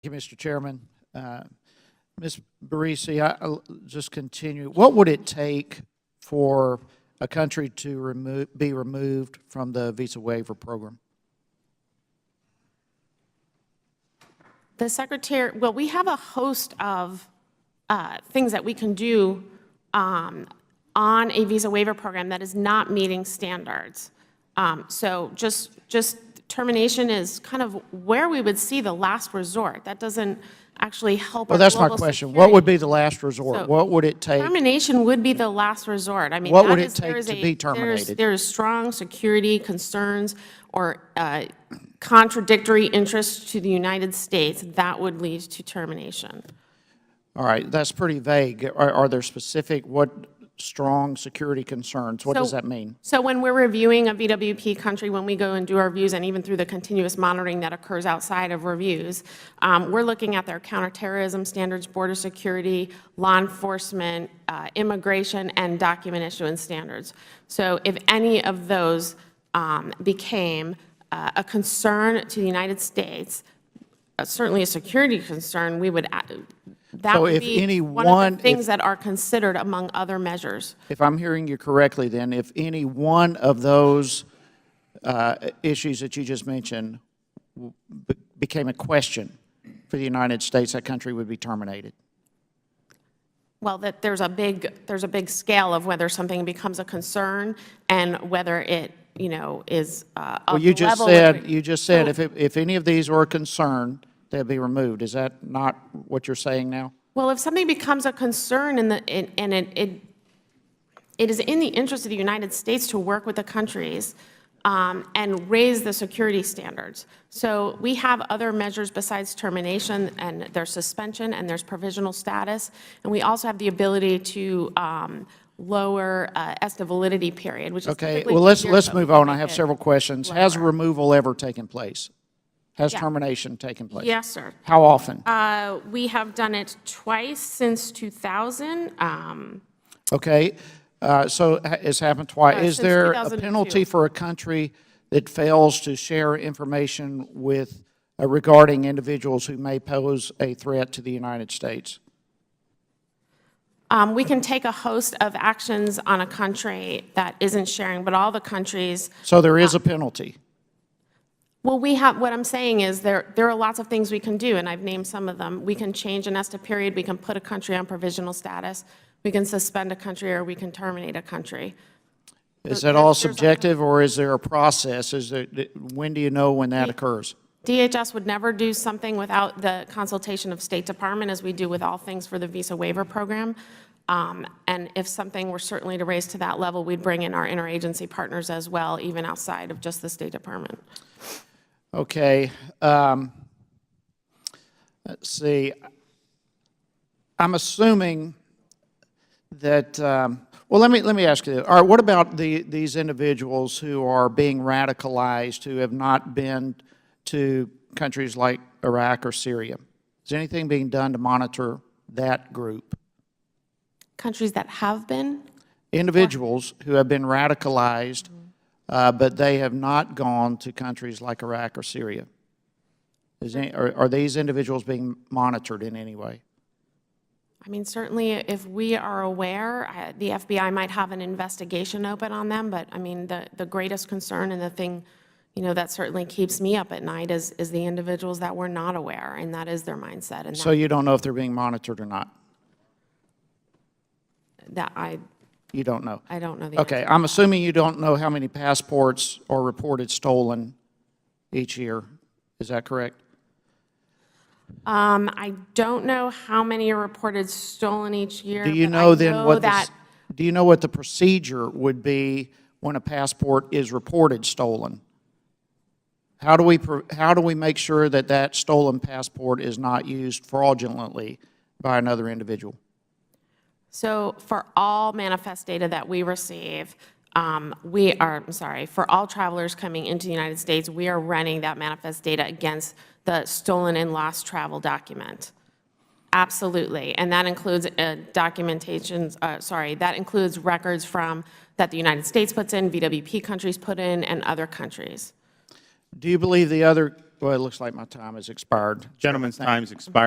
you, Mr. Chairman. Ms. Barisi, I'll just continue. What would it take for a country to be removed from the visa waiver program? The Secretary, well, we have a host of things that we can do on a visa waiver program that is not meeting standards. So just termination is kind of where we would see the last resort. That doesn't actually help. Well, that's my question. Security. What would be the last resort? So what would it take? Termination would be the last resort. I mean, what would it take to be terminated? There's strong security concerns or contradictory interests to the United States that would lead to termination. All right, that's pretty vague. Are there specific, what strong security concerns? What does that mean? So when we're reviewing a VWP country, when we go and do our reviews, and even through the continuous monitoring that occurs outside of reviews, we're looking at their counterterrorism standards, border security, law enforcement, immigration, and document issuance standards. So if any of those became a concern to the United States, certainly a security concern, we would that would be one of the things that are considered among other measures. If I'm hearing you correctly, then, if any one of those issues that you just mentioned became a question for the United States, that country would be terminated. Well, that there's a big scale of whether something becomes a concern and whether it, you know, is well, you just said if any of these were a concern, they'll be removed. Is that not what you're saying now? Well, if something becomes a concern and it is in the interest of the United States to work with the countries and raise the security standards. So we have other measures besides termination, and there's suspension and there's provisional status, and we also have the ability to lower ESTA validity period, which is okay. Well, let's move on. I have several questions. Lower. Has removal ever taken place? Has termination taken place? Yes, sir. How often? We have done it twice since 2000. Okay, so it's happened twice. Is there a penalty for a country that fails to share information with regarding individuals who may pose a threat to the United States? We can take a host of actions on a country that isn't sharing, but all the countries. So there is a penalty. Well, we have, what I'm saying is there are lots of things we can do, and I've named some of them. We can change an ESTA period, we can put a country on provisional status, we can suspend a country, or we can terminate a country. Is that all subjective, or is there a process? When do you know when that occurs? DHS would never do something without the consultation of State Department, as we do with all things for the visa waiver program. And if something were certainly to raise to that level, we'd bring in our interagency partners as well, even outside of just the State Department. Okay. Let's see. I'm assuming that, well, let me ask you this. All right, what about these individuals who are being radicalized, who have not been to countries like Iraq or Syria? Is anything being done to monitor that group? Countries that have been? Individuals who have been radicalized, but they have not gone to countries like Iraq or Syria. Are these individuals being monitored in any way? I mean, certainly if we are aware, the FBI might have an investigation open on them, but I mean, the greatest concern and the thing, you know, that certainly keeps me up at night is the individuals that were not aware, and that is their mindset. And so you don't know if they're being monitored or not? You don't know? I don't know the answer. Okay, I'm assuming you don't know how many passports are reported stolen each year. Is that correct? I don't know how many are reported stolen each year. Do you know then do you know what the procedure would be when a passport is reported stolen? How do we make sure that that stolen passport is not used fraudulently by another individual? So for all manifest data that we receive, for all travelers coming into the United States, we are running that manifest data against the stolen and lost travel document. Absolutely, and that includes that includes records from that the United States puts in, VWP countries put in, and other countries. Do you believe the other Well, it looks like my time has expired. Gentleman's time has expired.